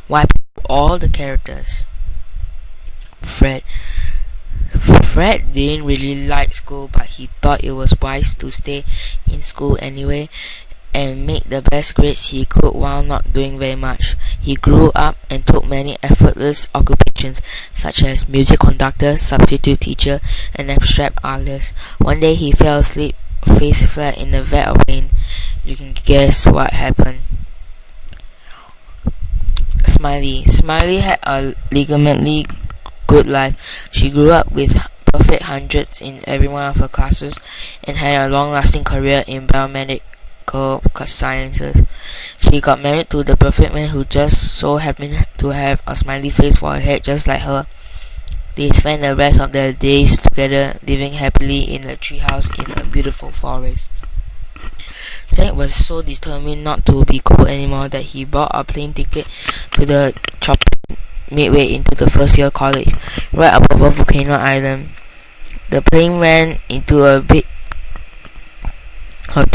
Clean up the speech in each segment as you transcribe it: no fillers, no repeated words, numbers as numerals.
wiped all the characters. Fred didn't really like school, but he thought it was wise to stay in school anyway and make the best grades he could while not doing very much. He grew up and took many effortless occupations such as music conductor, substitute teacher, and abstract artist. One day he fell asleep face flat in a vat of rain. You can guess what happened. Smiley had a legitimately good life. She grew up with perfect hundreds in every one of her classes and had a long-lasting career in biomedical sciences. She got married to the perfect man who just so happened to have a smiley face for a head just like her. They spent the rest of their days together, living happily in a treehouse in a beautiful forest. Zack was so determined not to be cold anymore that he bought a plane ticket to the chopper midway into the first year college, right above a volcano island. The plane ran into a big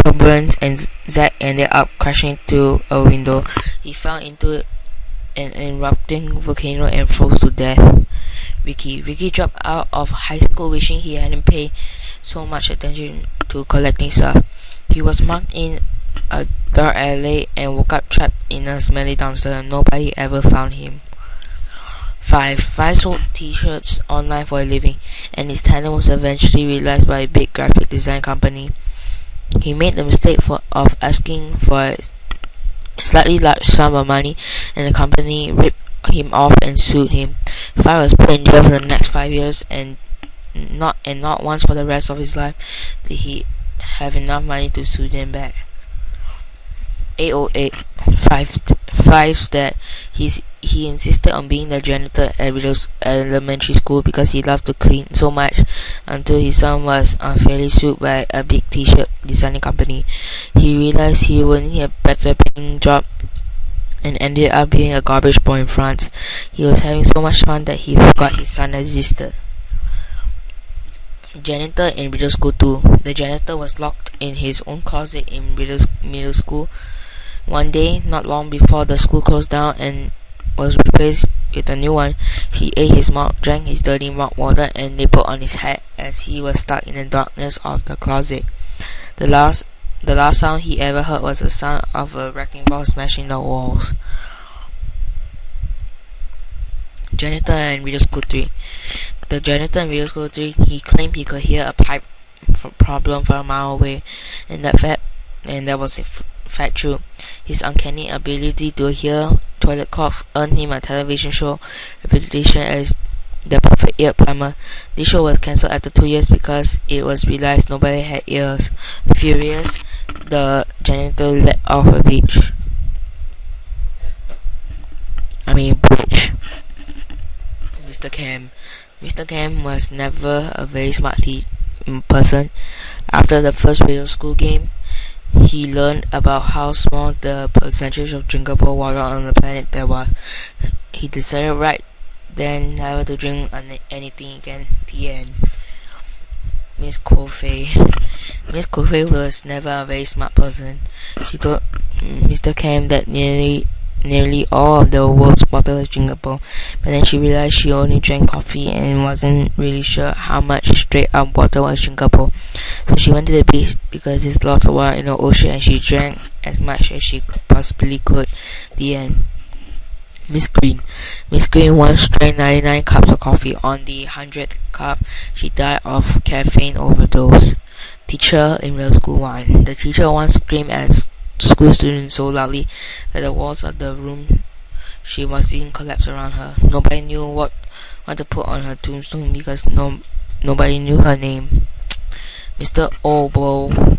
turbulence and Zack ended up crashing through a window. He fell into an erupting volcano and froze to death. Ricky dropped out of high school wishing he hadn't paid so much attention to collecting stuff. He was marked in a dark alley and woke up trapped in a smelly dumpster. Nobody ever found him. 5 sold t-shirts online for a living, and his talent was eventually realized by a big graphic design company. He made the mistake of asking for a slightly large sum of money, and the company ripped him off and sued him. 5 was put in jail for the next 5 years, and not once for the rest of his life did he have enough money to sue them back. 808 5's dad. He insisted on being the janitor at Riddle Elementary School because he loved to clean so much until his son was unfairly sued by a big t-shirt designing company. He realized he would need a better paying job and ended up being a garbage boy in France. He was having so much fun that he forgot his son existed. Janitor in Riddle School 2. The janitor was locked in his own closet in middle school. One day, not long before the school closed down and was replaced with a new one, he ate his mouth, drank his dirty mouth water, and nibbled on his hat as he was stuck in the darkness of the closet. The last sound he ever heard was the sound of a wrecking ball smashing the walls. Janitor in Riddle School 3. The janitor in Riddle School 3, he claimed he could hear a pipe problem from a mile away, and that was in fact true. His uncanny ability to hear toilet clogs earned him a television show reputation as the perfect ear plumber. This show was cancelled after 2 years because it was realized nobody had ears. Furious, the janitor let off a bridge. Mr. Cam was never a very smart person. After the first Riddle School game, he learned about how small the percentage of drinkable water on the planet there was. He decided right then never to drink anything again. The end. Miss Coffey was never a very smart person. She told Mr. Cam that nearly all of the world's water was drinkable, but then she realized she only drank coffee and wasn't really sure how much straight up water was drinkable. So she went to the beach because there's lots of water in the ocean, and she drank as much as she possibly could. The end. Miss Green once drank 99 cups of coffee. On the 100th cup, she died of caffeine overdose. Teacher in Riddle School 1. The teacher once screamed at school students so loudly that the walls of the room she was in collapsed around her. Nobody knew what to put on her tombstone because nobody knew her name. Mr. Oboe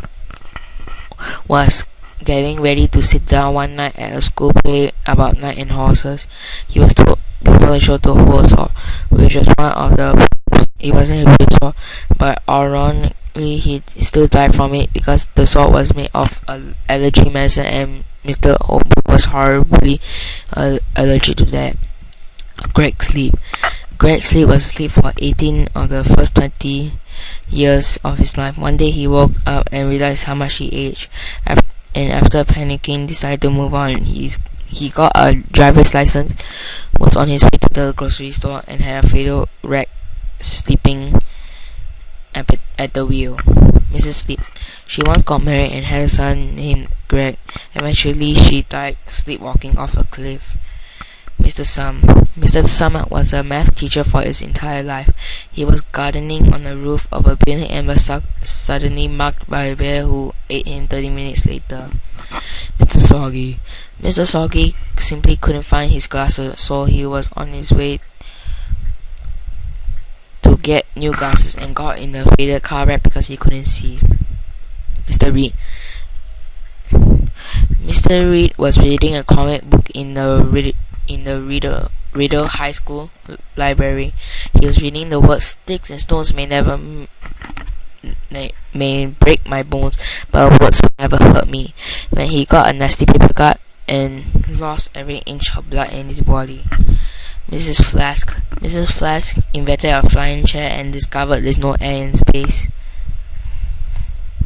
was getting ready to sit down one night at a school play about knights and horses. He was told before the show to hold a sword, which was one of the. It wasn't a real sword, but ironically he still died from it because the sword was made of allergy medicine, and Mr. Oboe was horribly allergic to that. Greg Sleep was asleep for 18 of the first 20 years of his life. One day he woke up and realized how much he aged, and after panicking decided to move on. He he got a driver's license, was on his way to the grocery store, and had a fatal wreck sleeping at the wheel. Mrs. Sleep. She once got married and had a son named Greg. Eventually, she died sleepwalking off a cliff. Mr. Sum. Mr. Sum was a math teacher for his entire life. He was gardening on the roof of a building and was suddenly mugged by a bear who ate him 30 minutes later. Mr. Soggy. Mr. Soggy simply couldn't find his glasses, so he was on his way to get new glasses and got in a fatal car wreck because he couldn't see. Mr. Reed. Mr. Reed was reading a comic book in the Riddle High School library. He was reading the words, "Sticks and stones may break my bones, but words will never hurt me," when he got a nasty paper cut and lost every inch of blood in his body. Mrs. Flask. Mrs. Flask invented a flying chair and discovered there's no air in space.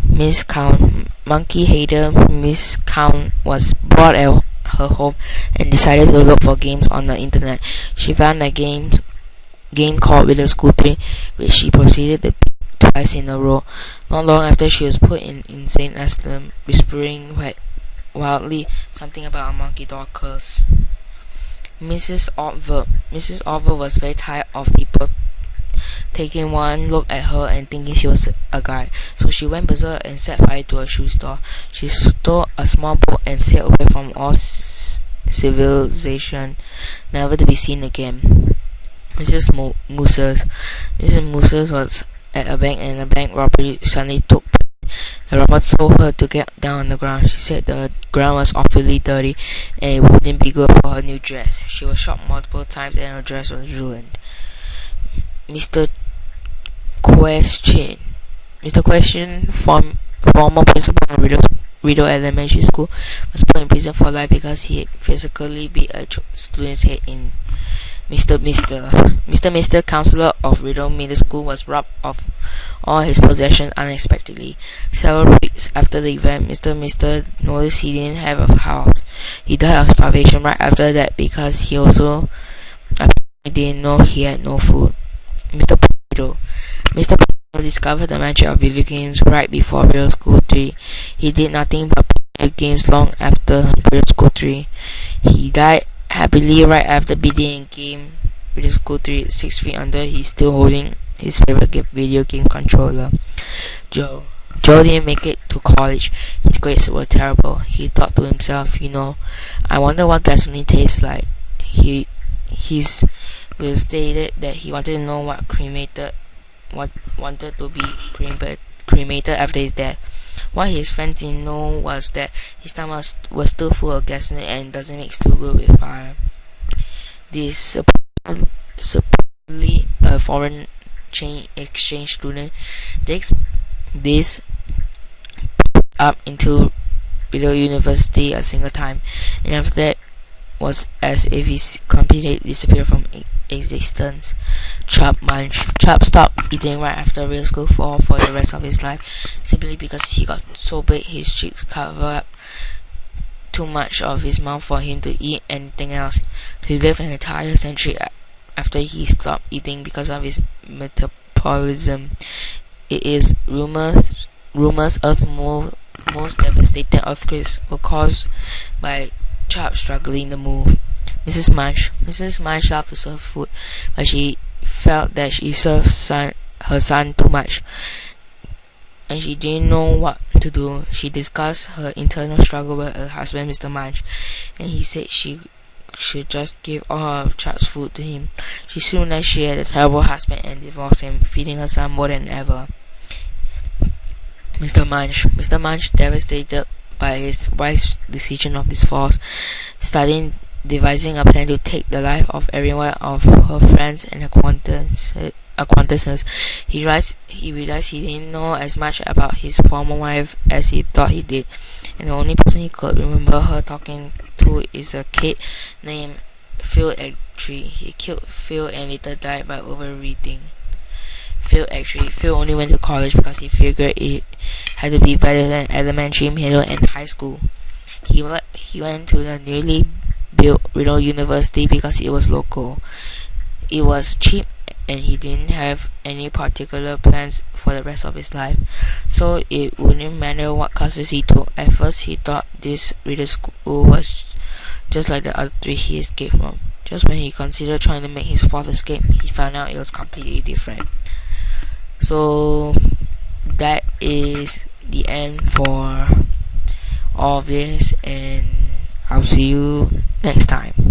Miss Count. Monkey hater Miss Count was bored at her home and decided to look for games on the internet. She found a game called Riddle School 3, which she proceeded to beat twice in a row. Not long after, she was put in insane asylum, whispering wildly something about a monkey dog curse. Mrs. Orville. Mrs. Orville was very tired of people taking one look at her and thinking she was a guy, so she went berserk and set fire to a shoe store. She stole a small boat and sailed away from all civilization, never to be seen again. Mrs. Mooses. Mrs. Mooses was at a bank and a bank robbery suddenly took place. The robber told her to get down on the ground. She said the ground was awfully dirty and it wouldn't be good for her new dress. She was shot multiple times and her dress was ruined. Mr. Question. Mr. Question, former principal of Riddle Elementary School, was put in prison for life because he physically beat a student's head in. Mr. Counselor of Riddle Middle School was robbed of all his possessions unexpectedly. Several weeks after the event, Mr. noticed he didn't have a house. He died of starvation right after that because he also didn't know he had no food. Mr. Potato. Mr. Potato discovered the magic of video games right before Riddle School 3. He did nothing but play games long after Riddle School 3. He died happily right after beating a game Riddle School 3 6 feet under. He's still holding his favorite video game controller. Joe. Joe didn't make it to college. His grades were terrible. He thought to himself, I wonder what gasoline tastes like. He's stated that he wanted to know what wanted to be cremated after his death. What his friends didn't know was that his stomach was still full of gasoline and doesn't mix too good with fire. This supposedly a foreign exchange student takes this up into Riddle University a single time, and after that was as if he completely disappeared from existence. Munch. Chop stopped eating right after Riddle School 4 for the rest of his life, simply because he got so big his cheeks covered up too much of his mouth for him to eat anything else. He lived an entire century after he stopped eating because of his metabolism. It is rumors Earth's most devastating earthquakes were caused by Chop struggling to move. Mrs. Munch loved to serve food, but she felt that she served her son too much, and she didn't know what to do. She discussed her internal struggle with her husband, Mr. Munch, and he said she should just give all of Chop's food to him. She soon realized she had a terrible husband and divorced him, feeding her son more than ever. Mr. Munch, devastated by his wife's decision of divorce, started devising a plan to take the life of every one of her friends and acquaintances. He realized he didn't know as much about his former wife as he thought he did, and the only person he could remember her talking to is a kid named Phil Egtree. He killed Phil and later died by overeating. Phil only went to college because he figured it had to be better than elementary, middle, and high school. He went to the newly built Riddle University because it was local. It was cheap and he didn't have any particular plans for the rest of his life, so it wouldn't matter what classes he took. At first he thought this Riddle School was just like the other three he escaped from. Just when he considered trying to make his fourth escape, he found out it was completely different. So that is the end for all of this, and I'll see you next time.